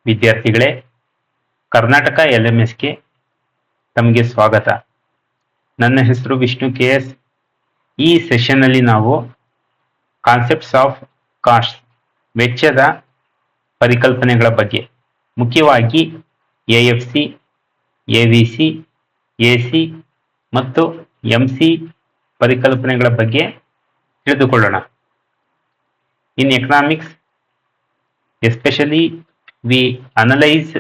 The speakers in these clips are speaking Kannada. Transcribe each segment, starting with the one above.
ವಿದ್ಯಾರ್ಥಿಗಳೇ, ಕರ್ನಾಟಕ LMSಗೆ ತಮಗೆ ಸ್ವಾಗತ. ನನ್ನ ಹೆಸರು ವಿಷ್ಣು KS. ಈ ಸೆಷನ್ನಲ್ಲಿ ನಾವು ಕಾನ್ಸೆಪ್ಟ್ಸ್ ಆಫ್ ಕಾಸ್ಟ್, ವೆಚ್ಚದ ಪರಿಕಲ್ಪನೆಗಳ ಬಗ್ಗೆ, ಮುಖ್ಯವಾಗಿ AFC, AVC, AC ಮತ್ತು MC ಪರಿಕಲ್ಪನೆಗಳ ಬಗ್ಗೆ ತಿಳಿದುಕೊಳ್ಳೋಣ. In economics, especially we analyze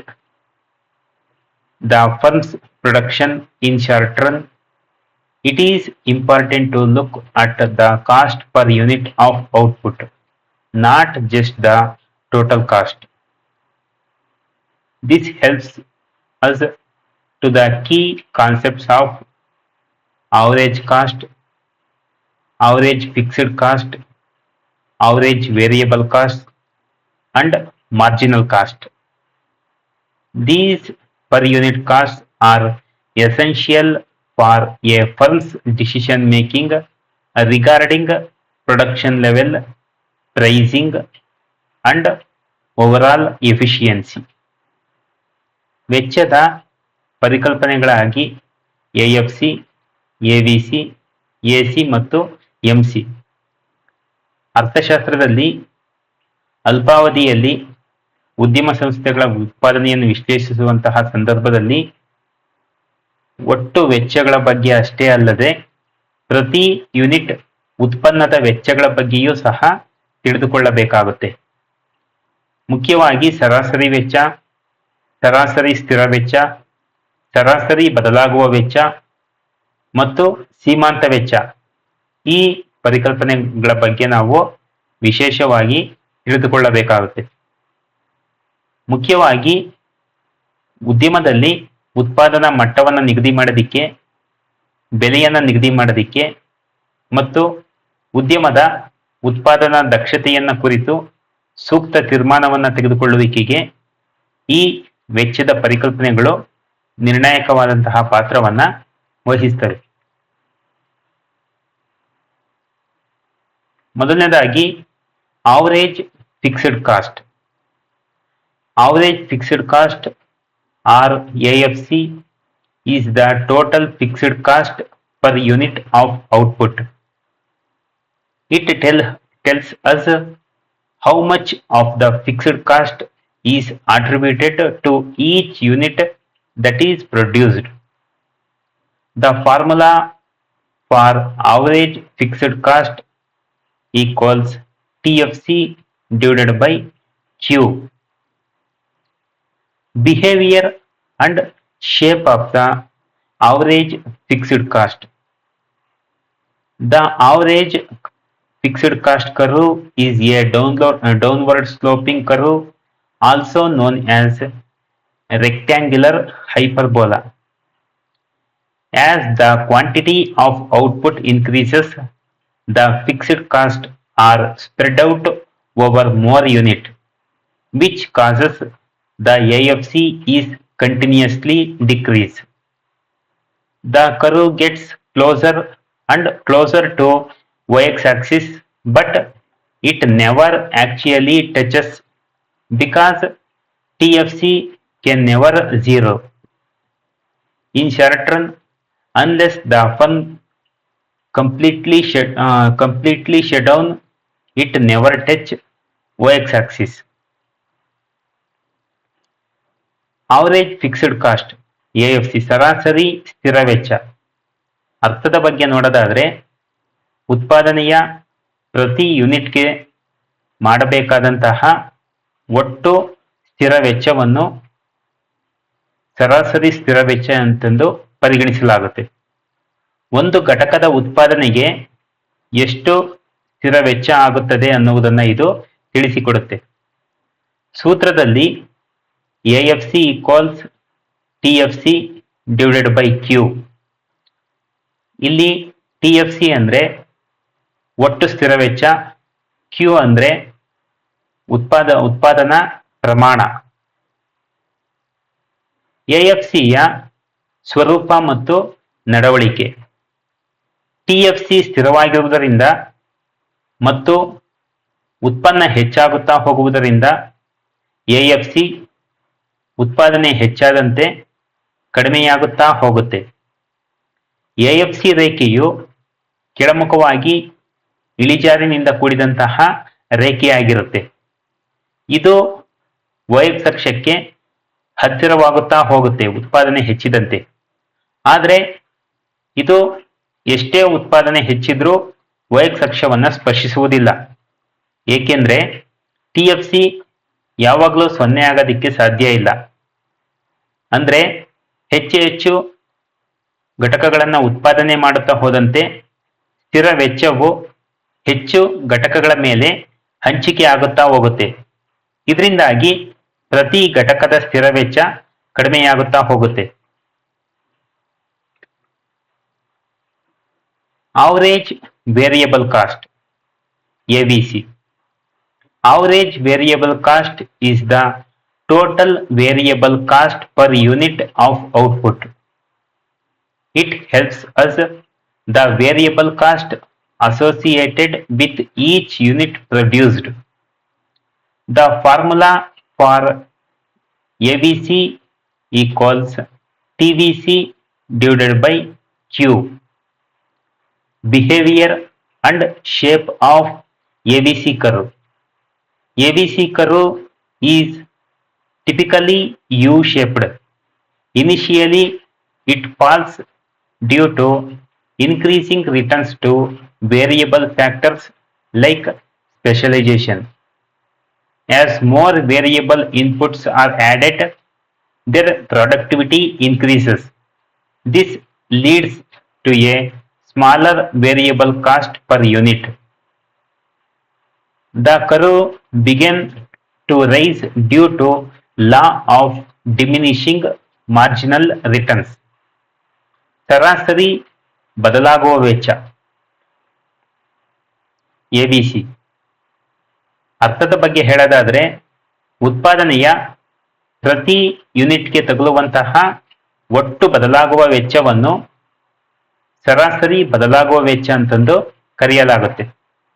the firm's production in short run. It is important to look at the cost per unit of output, not just the total cost. This helps us to the key concepts of average cost, average fixed cost, average variable cost, and marginal cost. These per unit costs are essential for a firm's decision making regarding production level, pricing, and overall efficiency. ವೆಚ್ಚದ ಪರಿಕಲ್ಪನೆಗಳಾಗಿ AFC, AVC, AC ಮತ್ತು MC. ಅರ್ಥಶಾಸ್ತ್ರದಲ್ಲಿ ಅಲ್ಪಾವಧಿಯಲ್ಲಿ ಉದ್ಯಮ ಸಂಸ್ಥೆಗಳ ಉತ್ಪಾದನೆಯನ್ನು ವಿಶ್ಲೇಷಿಸುವಂತಹ ಸಂದರ್ಭದಲ್ಲಿ ಒಟ್ಟು ವೆಚ್ಚಗಳ ಬಗ್ಗೆ ಅಷ್ಟೇ ಅಲ್ಲದೆ ಪ್ರತಿ ಯೂನಿಟ್ ಉತ್ಪನ್ನದ ವೆಚ್ಚಗಳ ಬಗ್ಗೆಯೂ ಸಹ ತಿಳಿದುಕೊಳ್ಳಬೇಕಾಗುತ್ತೆ. ಮುಖ್ಯವಾಗಿ ಸರಾಸರಿ ವೆಚ್ಚ, ಸರಾಸರಿ ಸ್ಥಿರ ವೆಚ್ಚ, ಸರಾಸರಿ ಬದಲಾಗುವ ವೆಚ್ಚ ಮತ್ತು ಸೀಮಾಂತ ವೆಚ್ಚ, ಈ ಪರಿಕಲ್ಪನೆಗಳ ಬಗ್ಗೆ ನಾವು ವಿಶೇಷವಾಗಿ ತಿಳಿದುಕೊಳ್ಳಬೇಕಾಗುತ್ತೆ. ಮುಖ್ಯವಾಗಿ ಉದ್ಯಮದಲ್ಲಿ ಉತ್ಪಾದನಾ ಮಟ್ಟವನ್ನು ನಿಗದಿ ಮಾಡೋದಿಕ್ಕೆ, ಬೆಲೆಯನ್ನು ನಿಗದಿ ಮಾಡೋದಿಕ್ಕೆ ಮತ್ತು ಉದ್ಯಮದ ಉತ್ಪಾದನಾ ದಕ್ಷತೆಯನ್ನ ಕುರಿತು ಸೂಕ್ತ ತೀರ್ಮಾನವನ್ನು ತೆಗೆದುಕೊಳ್ಳುವಿಕೆಗೆ ಈ ವೆಚ್ಚದ ಪರಿಕಲ್ಪನೆಗಳು ನಿರ್ಣಾಯಕವಾದಂತಹ ಪಾತ್ರವನ್ನ ವಹಿಸ್ತವೆ. ಮೊದಲನೇದಾಗಿ average fixed cost. Average fixed cost or AFC is the total fixed cost per unit of output. It tells us how much of the fixed cost is attributed to each unit that is produced. The formula for average fixed cost equals TFC divided by Q. Behavior and shape of the average fixed cost. The average fixed cost curve is a downward sloping curve, also known as rectangular hyperbola. As the quantity of output increases, the fixed costs are spread out over more units, which causes the AFC is continuously decrease. The curve gets closer and closer to y-axis, but it never actually touches because TFC can never zero. In short run, unless the firm completely shut down, it never touch y-axis. Average fixed cost AFC, ಸರಾಸರಿ ಸ್ಥಿರ ವೆಚ್ಚ. ಅರ್ಥದ ಬಗ್ಗೆ ನೋಡೋದಾದ್ರೆ ಉತ್ಪಾದನೆಯ ಪ್ರತಿ ಯೂನಿಟ್ಗೆ ಮಾಡಬೇಕಾದಂತಹ ಒಟ್ಟು ಸ್ಥಿರ ವೆಚ್ಚವನ್ನು ಸರಾಸರಿ ಸ್ಥಿರ ವೆಚ್ಚ ಅಂತಂದು ಪರಿಗಣಿಸಲಾಗುತ್ತೆ. ಒಂದು ಘಟಕದ ಉತ್ಪಾದನೆಗೆ ಎಷ್ಟು ಸ್ಥಿರ ವೆಚ್ಚ ಆಗುತ್ತದೆ ಅನ್ನುವುದನ್ನ ಇದು ತಿಳಿಸಿಕೊಡುತ್ತೆ. ಸೂತ್ರದಲ್ಲಿ AFC equals TFC divided by Q. ಇಲ್ಲಿ TFC ಅಂದ್ರೆ ಒಟ್ಟು ಸ್ಥಿರ ವೆಚ್ಚ, Q ಅಂದ್ರೆ ಉತ್ಪಾದನಾ ಪ್ರಮಾಣ. AFCಯ ಸ್ವರೂಪ ಮತ್ತು ನಡವಳಿಕೆ. TFC ಸ್ಥಿರವಾಗಿರುವುದರಿಂದ ಮತ್ತು ಉತ್ಪನ್ನ ಹೆಚ್ಚಾಗುತ್ತಾ ಹೋಗುವುದರಿಂದ AFC ಉತ್ಪಾದನೆ ಹೆಚ್ಚಾದಂತೆ ಕಡಿಮೆಯಾಗುತ್ತಾ ಹೋಗುತ್ತೆ. ಎಎಫ್ಸಿ ರೇಖೆಯು ಕೆಳಮುಖವಾಗಿ ಇಳಿಜಾರಿನಿಂದ ಕೂಡಿದಂತಹ ರೇಖೆಯಾಗಿರುತ್ತೆ. ಇದು y ಅಕ್ಷಕ್ಕೆ ಹತ್ತಿರವಾಗುತ್ತಾ ಹೋಗುತ್ತೆ ಉತ್ಪಾದನೆ ಹೆಚ್ಚಿದಂತೆ. ಆದರೆ ಇದು ಎಷ್ಟೇ ಉತ್ಪಾದನೆ ಹೆಚ್ಚಿದ್ರೂ y ಅಕ್ಷವನ್ನು ಸ್ಪರ್ಶಿಸುವುದಿಲ್ಲ. ಏಕೆಂದ್ರೆ TFC ಯಾವಾಗಲೂ 0 ಆಗೋದಿಕ್ಕೆ ಸಾಧ್ಯ ಇಲ್ಲ. ಅಂದ್ರೆ ಹೆಚ್ಚು ಹೆಚ್ಚು ಘಟಕಗಳನ್ನು ಉತ್ಪಾದನೆ ಮಾಡುತ್ತಾ ಹೋದಂತೆ ಸ್ಥಿರ ವೆಚ್ಚವು ಹೆಚ್ಚು ಘಟಕಗಳ ಮೇಲೆ ಹಂಚಿಕೆ ಆಗುತ್ತಾ ಹೋಗುತ್ತೆ. ಇದರಿಂದಾಗಿ ಪ್ರತಿ ಘಟಕದ ಸ್ಥಿರ ವೆಚ್ಚ ಕಡಿಮೆಯಾಗುತ್ತಾ ಹೋಗುತ್ತೆ. Average variable cost AVC. Average variable cost is the total variable cost per unit of output. It helps us the variable cost associated with each unit produced. The formula for AVC equals TVC divided by Q. Behavior and shape of AVC curve. AVC curve is typically U-shaped. Initially, it falls due to increasing returns to variable factors like specialization. As more variable inputs are added, their productivity increases. This leads to a smaller variable cost per unit. The curve began to rise due to law of diminishing marginal returns. ಸರಾಸರಿ ಬದಲಾಗುವ ವೆಚ್ಚ AVC. ಅರ್ಥದ ಬಗ್ಗೆ ಹೇಳೋದಾದ್ರೆ ಉತ್ಪಾದನೆಯ ಪ್ರತಿ ಯೂನಿಟ್ಗೆ ತಗುಲುವಂತಹ ಒಟ್ಟು ಬದಲಾಗುವ ವೆಚ್ಚವನ್ನು ಸರಾಸರಿ ಬದಲಾಗುವ ವೆಚ್ಚ ಅಂತಂದು ಕರೆಯಲಾಗುತ್ತೆ.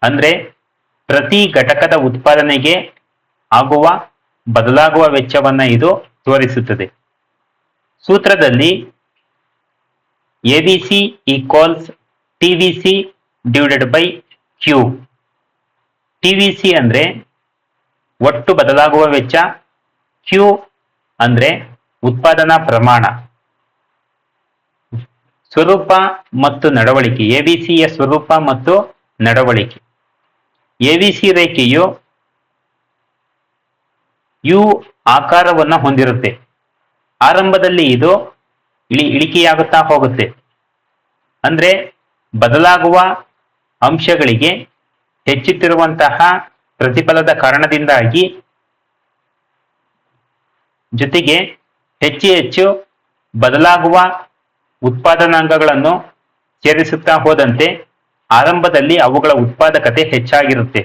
ಅಂದ್ರೆ ಪ್ರತಿ ಘಟಕದ ಉತ್ಪಾದನೆಗೆ ಆಗುವ ಬದಲಾಗುವ ವೆಚ್ಚವನ್ನ ಇದು ತೋರಿಸುತ್ತದೆ. ಸೂತ್ರದಲ್ಲಿ AVC equals TVC divided by Q. TVC ಅಂದ್ರೆ ಒಟ್ಟು ಬದಲಾಗುವ ವೆಚ್ಚ, Q ಅಂದ್ರೆ ಉತ್ಪಾದನಾ ಪ್ರಮಾಣ. ಸ್ವರೂಪ ಮತ್ತು ನಡವಳಿಕೆ. AVCಯ ಸ್ವರೂಪ ಮತ್ತು ನಡವಳಿಕೆ. AVC ರೇಖೆಯು U ಆಕಾರವನ್ನು ಹೊಂದಿರುತ್ತೆ. ಆರಂಭದಲ್ಲಿ ಇದು ಇಳಿಕೆಯಾಗುತ್ತಾ ಹೋಗುತ್ತೆ. ಅಂದ್ರೆ ಬದಲಾಗುವ ಅಂಶಗಳಿಗೆ ಹೆಚ್ಚುತ್ತಿರುವಂತಹ ಪ್ರತಿಫಲದ ಕಾರಣದಿಂದಾಗಿ ಜೊತೆಗೆ ಹೆಚ್ಚು ಹೆಚ್ಚು ಬದಲಾಗುವ ಉತ್ಪಾದನಾಂಗಗಳನ್ನು ಸೇರಿಸುತ್ತಾ ಹೋದಂತೆ ಆರಂಭದಲ್ಲಿ ಅವುಗಳ ಉತ್ಪಾದಕತೆ ಹೆಚ್ಚಾಗಿರುತ್ತೆ.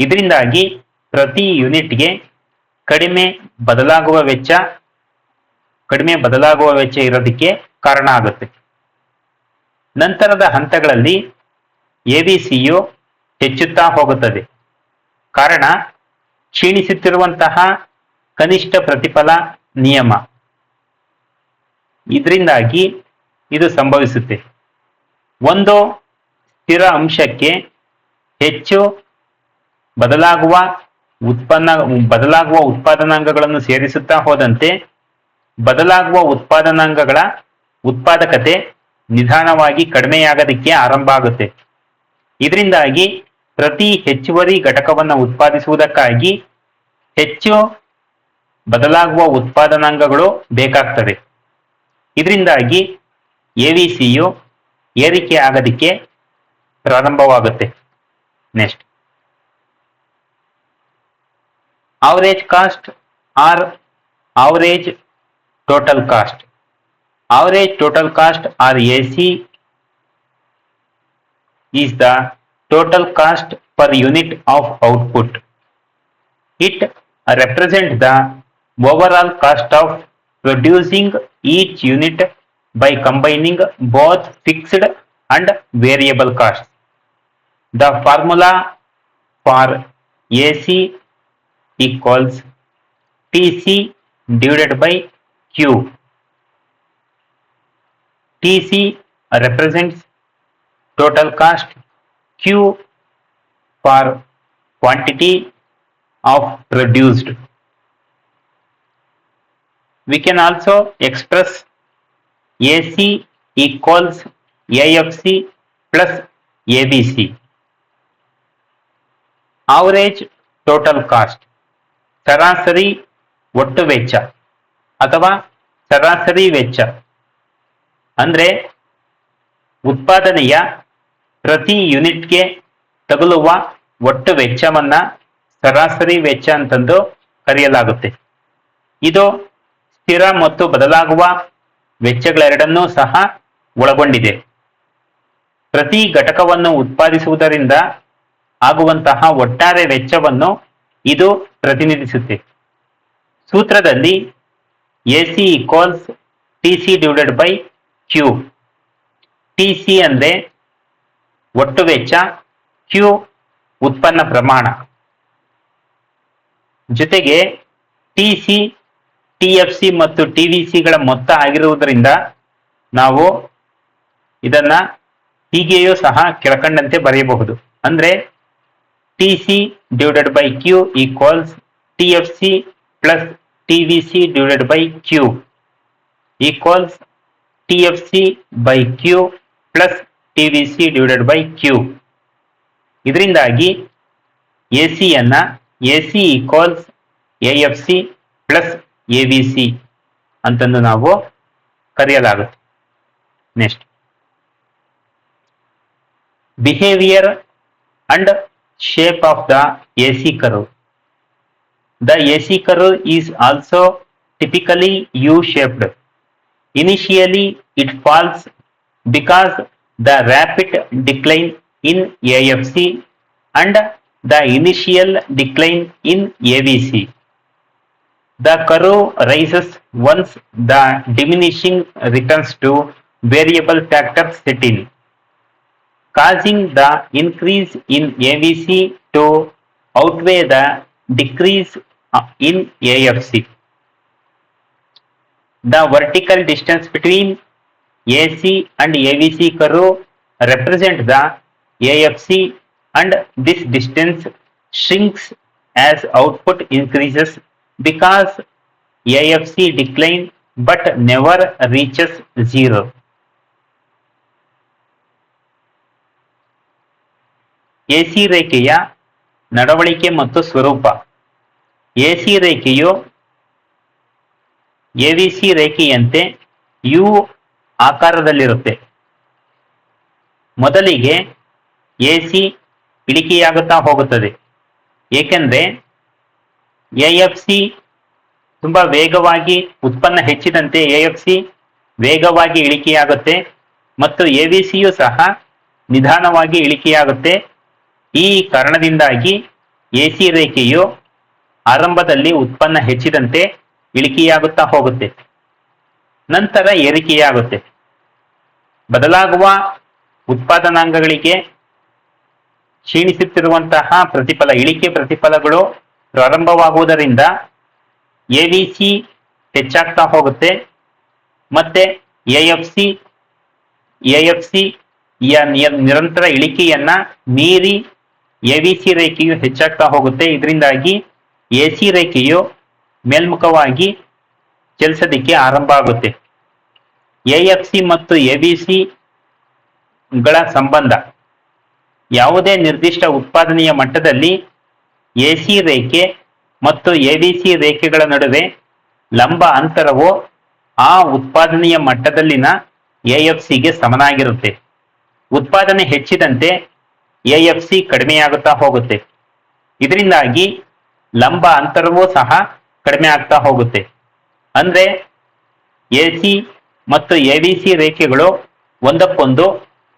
ಇದರಿಂದಾಗಿ ಪ್ರತಿ ಯೂನಿಟ್ಗೆ ಕಡಿಮೆ ಬದಲಾಗುವ ವೆಚ್ಚ ಇರೋದಕ್ಕೆ ಕಾರಣ ಆಗುತ್ತೆ. ನಂತರದ ಹಂತಗಳಲ್ಲಿ AVCಯು ಹೆಚ್ಚುತ್ತಾ ಹೋಗುತ್ತದೆ. ಕಾರಣ ಕ್ಷೀಣಿಸುತ್ತಿರುವಂತಹ ಕನಿಷ್ಠ ಪ್ರತಿಫಲ ನಿಯಮ. ಇದರಿಂದಾಗಿ ಇದು ಸಂಭವಿಸುತ್ತೆ. ಒಂದು ಸ್ಥಿರ ಅಂಶಕ್ಕೆ ಹೆಚ್ಚು ಬದಲಾಗುವ ಉತ್ಪಾದನಾಂಗಗಳನ್ನು ಸೇರಿಸುತ್ತಾ ಹೋದಂತೆ ಬದಲಾಗುವ ಉತ್ಪಾದನಾಂಗಗಳ ಉತ್ಪಾದಕತೆ ನಿಧಾನವಾಗಿ ಕಡಿಮೆಯಾಗೋದಕ್ಕೆ ಆರಂಭ ಆಗುತ್ತೆ. ಇದರಿಂದಾಗಿ ಪ್ರತಿ ಹೆಚ್ಚುವರಿ ಘಟಕವನ್ನು ಉತ್ಪಾದಿಸುವುದಕ್ಕಾಗಿ ಹೆಚ್ಚು ಬದಲಾಗುವ ಉತ್ಪಾದನಾಂಗಗಳು ಬೇಕಾಗ್ತವೆ. ಇದರಿಂದಾಗಿ AVCಯು ಏರಿಕೆ ಆಗೋದಕ್ಕೆ ಪ್ರಾರಂಭವಾಗುತ್ತೆ. Next, average cost or average total cost. Average total cost or AC is the total cost per unit of output. It represents the overall cost of producing each unit by combining both fixed and variable costs. The formula for AC equals TC divided by Q. TC represents total cost, Q for quantity of produced. We can also express AC equals AFC plus ABC. Average total cost, ಸರಾಸರಿ ಒಟ್ಟು ವೆಚ್ಚ ಅಥವಾ ಸರಾಸರಿ ವೆಚ್ಚ ಅಂದ್ರೆ ಉತ್ಪಾದನೆಯ ಪ್ರತಿ ಯೂನಿಟ್ಗೆ ತಗುಲುವ ಒಟ್ಟು ವೆಚ್ಚವನ್ನ ಸರಾಸರಿ ವೆಚ್ಚ ಅಂತಂದು ಕರೆಯಲಾಗುತ್ತೆ. ಇದು ಸ್ಥಿರ ಮತ್ತು ಬದಲಾಗುವ ವೆಚ್ಚಗಳೆರಡನ್ನೂ ಸಹ ಒಳಗೊಂಡಿದೆ. ಪ್ರತಿ ಘಟಕವನ್ನು ಉತ್ಪಾದಿಸುವುದರಿಂದ ಆಗುವಂತಹ ಒಟ್ಟಾರೆ ವೆಚ್ಚವನ್ನು ಇದು ಪ್ರತಿನಿಧಿಸುತ್ತೆ. ಸೂತ್ರದಲ್ಲಿ AC equals TC divided by Q. TC ಅಂದ್ರೆ ಒಟ್ಟು ವೆಚ್ಚ, ಕ್ಯೂ ಉತ್ಪನ್ನ ಪ್ರಮಾಣ. ಜೊತೆಗೆ ಟಿಸಿ, ಟಿಎಫ್ಸಿ ಮತ್ತು ಟಿವಿಸಿಗಳ ಮೊತ್ತ ಆಗಿರುವುದರಿಂದ ನಾವು ಇದನ್ನ ಹೀಗೆಯೂ ಸಹ ಕೆಳಕಂಡಂತೆ ಬರೆಯಬಹುದು. ಅಂದ್ರೆ TC divided by Q equals TFC plus TVC divided by Q equals TFC by Q plus TVC divided by Q. ಇದರಿಂದಾಗಿ ಎಸಿಯನ್ನ AC equals AFC plus ABC ಅಂತಂದು ನಾವು ಕರೆಯಲಾಗುತ್ತೆ. Next, behaviour and shape of the AC curve. The AC curve is also typically U-shaped. Initially, it falls because the rapid decline in AFC and the initial decline in ABC. The curve rises once the diminishing returns to variable factors set in, causing the increase in ABC to outweigh the decrease in AFC. The vertical distance between AC and ABC curve represent the AFC, and this distance shrinks as output increases because AFC decline but never reaches zero. AC ರೇಖೆಯ ನಡವಳಿಕೆ ಮತ್ತು ಸ್ವರೂಪ. ಎಸಿ ರೇಖೆಯು ಎವಿಸಿ ರೇಖೆಯಂತೆ ಯು ಆಕಾರದಲ್ಲಿರುತ್ತೆ. ಮೊದಲಿಗೆ ಎಸಿ ಇಳಿಕೆಯಾಗುತ್ತಾ ಹೋಗುತ್ತದೆ, ಏಕೆಂದ್ರೆ ಎಎಫ್ಸಿ ತುಂಬಾ ವೇಗವಾಗಿ ಉತ್ಪನ್ನ ಹೆಚ್ಚಿದಂತೆ ಎಎಫ್ಸಿ ವೇಗವಾಗಿ ಇಳಿಕೆಯಾಗುತ್ತೆ ಮತ್ತು ಎವಿಸಿಯು ಸಹ ನಿಧಾನವಾಗಿ ಇಳಿಕೆಯಾಗುತ್ತೆ. ಈ ಕಾರಣದಿಂದಾಗಿ ಎಸಿ ರೇಖೆಯು ಆರಂಭದಲ್ಲಿ ಉತ್ಪನ್ನ ಹೆಚ್ಚಿದಂತೆ ಇಳಿಕೆಯಾಗುತ್ತಾ ಹೋಗುತ್ತೆ, ನಂತರ ಏರಿಕೆಯಾಗುತ್ತೆ. ಬದಲಾಗುವ ಉತ್ಪಾದನಾಂಗಗಳಿಗೆ ಕ್ಷೀಣಿಸುತ್ತಿರುವಂತಹ ಪ್ರತಿಫಲ, ಇಳಿಕೆ ಪ್ರತಿಫಲಗಳು ಪ್ರಾರಂಭವಾಗುವುದರಿಂದ ಎವಿಸಿ ಹೆಚ್ಚಾಗ್ತಾ ಹೋಗುತ್ತೆ ಮತ್ತೆ ಎಎಫ್ಸಿ ನಿರಂತರ ಇಳಿಕೆಯನ್ನ ಮೀರಿ ಎವಿಸಿ ರೇಖೆಯು ಹೆಚ್ಚಾಗ್ತಾ ಹೋಗುತ್ತೆ. ಇದರಿಂದಾಗಿ ಎಸಿ ರೇಖೆಯು ಮೇಲ್ಮುಖವಾಗಿ ಚಲಿಸೋದಿಕ್ಕೆ ಆರಂಭ ಆಗುತ್ತೆ. ಎಎಫ್ಸಿ ಮತ್ತು ಎಬಿಸಿ ಗಳ ಸಂಬಂಧ, ಯಾವುದೇ ನಿರ್ದಿಷ್ಟ ಉತ್ಪಾದನೆಯ ಮಟ್ಟದಲ್ಲಿ ಎಸಿ ರೇಖೆ ಮತ್ತು ಎಬಿಸಿ ರೇಖೆಗಳ ನಡುವೆ ಲಂಬ ಅಂತರವು ಆ ಉತ್ಪಾದನೆಯ ಮಟ್ಟದಲ್ಲಿನ ಎಎಫ್ಸಿಗೆ ಸಮನಾಗಿರುತ್ತೆ. ಉತ್ಪಾದನೆ ಹೆಚ್ಚಿದಂತೆ ಎಎಫ್ಸಿ ಕಡಿಮೆಯಾಗುತ್ತಾ ಹೋಗುತ್ತೆ. ಇದರಿಂದಾಗಿ ಲಂಬ ಅಂತರವೂ ಸಹ ಕಡಿಮೆ ಆಗ್ತಾ ಹೋಗುತ್ತೆ. ಅಂದ್ರೆ ಎಸಿ ಮತ್ತು ಎಬಿಸಿ ರೇಖೆಗಳು ಒಂದಕ್ಕೊಂದು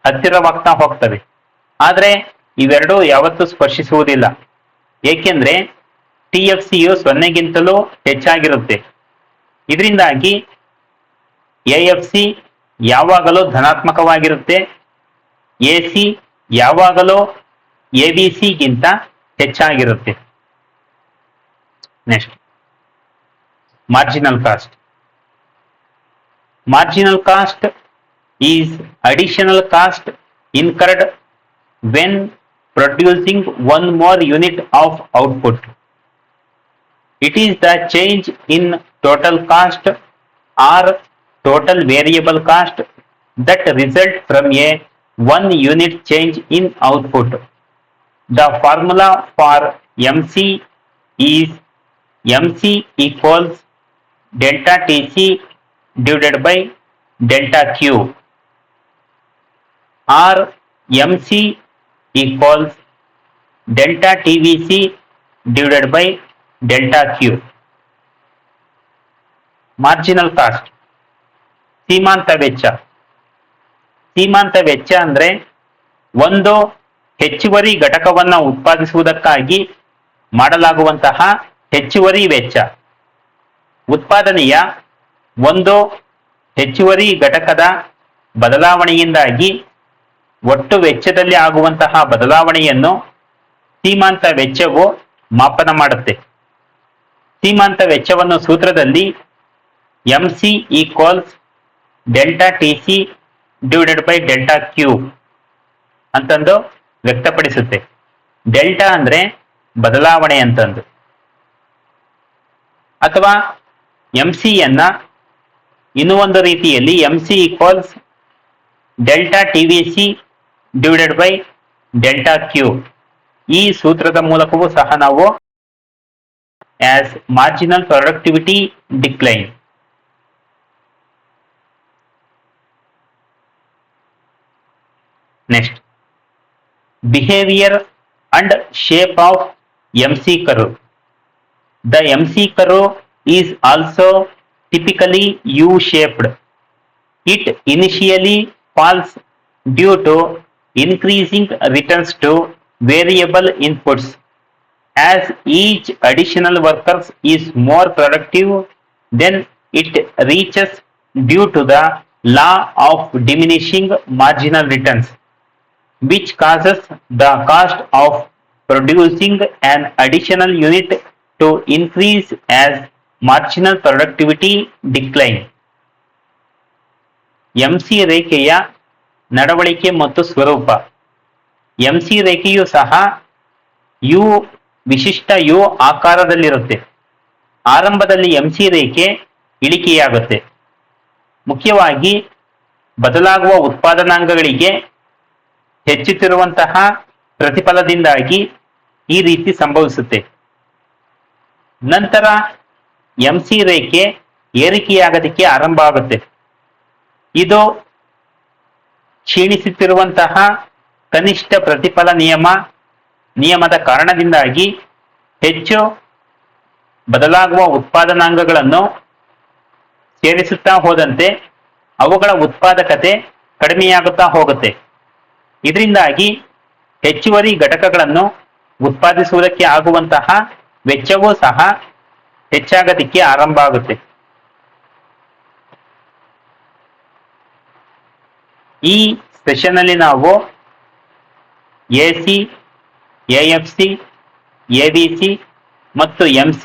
ಹತ್ತಿರವಾಗ್ತಾ ಹೋಗ್ತವೆ. ಆದ್ರೆ ಇವೆರಡೂ ಯಾವತ್ತೂ ಸ್ಪರ್ಶಿಸುವುದಿಲ್ಲ, ಏಕೆಂದ್ರೆ ಟಿಎಫ್ಸಿಯು 0ಗಿಂತಲೂ ಹೆಚ್ಚಾಗಿರುತ್ತೆ. ಇದರಿಂದಾಗಿ ಎಎಫ್ಸಿ ಯಾವಾಗಲೂ ಧನಾತ್ಮಕವಾಗಿರುತ್ತೆ, ಎಸಿ ಯಾವಾಗಲೂ ಎಬಿಸಿಗಿಂತ ಹೆಚ್ಚಾಗಿರುತ್ತೆ. Next, marginal cost. Marginal cost is additional cost incurred when producing one more unit of output. It is the change in total cost or total variable cost that result from a one unit change in output. The formula for MC is MC equals delta TC divided by delta Q, or MC equals delta TVC divided by delta Q. Marginal cost, ಸೀಮಾಂತ ವೆಚ್ಚ. ಸೀಮಾಂತ ವೆಚ್ಚ ಅಂದ್ರೆ ಒಂದು ಹೆಚ್ಚುವರಿ ಘಟಕವನ್ನು ಉತ್ಪಾದಿಸುವುದಕ್ಕಾಗಿ ಮಾಡಲಾಗುವಂತಹ ಹೆಚ್ಚುವರಿ ವೆಚ್ಚ. ಉತ್ಪಾದನೆಯ ಒಂದು ಹೆಚ್ಚುವರಿ ಘಟಕದ ಬದಲಾವಣೆಯಿಂದಾಗಿ ಒಟ್ಟು ವೆಚ್ಚದಲ್ಲಿ ಆಗುವಂತಹ ಬದಲಾವಣೆಯನ್ನು ಸೀಮಾಂತ ವೆಚ್ಚವು ಮಾಪನ ಮಾಡುತ್ತೆ. ಸೀಮಾಂತ ವೆಚ್ಚವನ್ನು ಸೂತ್ರದಲ್ಲಿ MC equals delta TC divided by delta Q ಅಂತಂದು ವ್ಯಕ್ತಪಡಿಸುತ್ತೆ. ಡೆಲ್ಟಾ ಅಂದ್ರೆ ಬದಲಾವಣೆ ಅಂತಂದು. ಅಥವಾ MC ಯನ್ನ ಇನ್ನೂ ಒಂದು ರೀತಿಯಲ್ಲಿ MC equals delta TVC divided by delta Q, ಈ ಸೂತ್ರದ ಮೂಲಕವೂ ಸಹ ನಾವು as marginal productivity decline. Next, behavior and shape of MC curve. The MC curve is also typically U-shaped. It initially falls due to increasing returns to variable inputs. As each additional worker is more productive, then it reaches due to the law of diminishing marginal returns, which causes the cost of producing an additional unit to increase as marginal productivity decline. MC ರೇಖೆಯ ನಡವಳಿಕೆ ಮತ್ತು ಸ್ವರೂಪ. MC ರೇಖೆಯು ಸಹ ಯು ವಿಶಿಷ್ಟ ಯು ಆಕಾರದಲ್ಲಿರುತ್ತೆ. ಆರಂಭದಲ್ಲಿ MC ರೇಖೆ ಇಳಿಕೆಯಾಗುತ್ತೆ. ಮುಖ್ಯವಾಗಿ ಬದಲಾಗುವ ಉತ್ಪಾದನಾಂಗಗಳಿಗೆ ಹೆಚ್ಚುತ್ತಿರುವಂತಹ ಪ್ರತಿಫಲದಿಂದಾಗಿ ಈ ರೀತಿ ಸಂಭವಿಸುತ್ತೆ. ನಂತರ MC ರೇಖೆ ಏರಿಕೆಯಾಗೋದಕ್ಕೆ ಆರಂಭ ಆಗುತ್ತೆ. ಇದು ಕ್ಷೀಣಿಸುತ್ತಿರುವಂತಹ ಕನಿಷ್ಠ ಪ್ರತಿಫಲ ನಿಯಮದ ಕಾರಣದಿಂದಾಗಿ ಹೆಚ್ಚು ಬದಲಾಗುವ ಉತ್ಪಾದನಾಂಗಗಳನ್ನು ಸೇರಿಸುತ್ತಾ ಹೋದಂತೆ ಅವುಗಳ ಉತ್ಪಾದಕತೆ ಕಡಿಮೆಯಾಗುತ್ತಾ ಹೋಗುತ್ತೆ. ಇದರಿಂದಾಗಿ ಹೆಚ್ಚುವರಿ ಘಟಕಗಳನ್ನು ಉತ್ಪಾದಿಸುವುದಕ್ಕೆ ಆಗುವಂತಹ ವೆಚ್ಚವೂ ಸಹ ಹೆಚ್ಚಾಗೋದಕ್ಕೆ ಆರಂಭ ಆಗುತ್ತೆ. ಈ ಸೆಷನ್ ಅಲ್ಲಿ ನಾವು AC, AFC, ABC ಮತ್ತು MC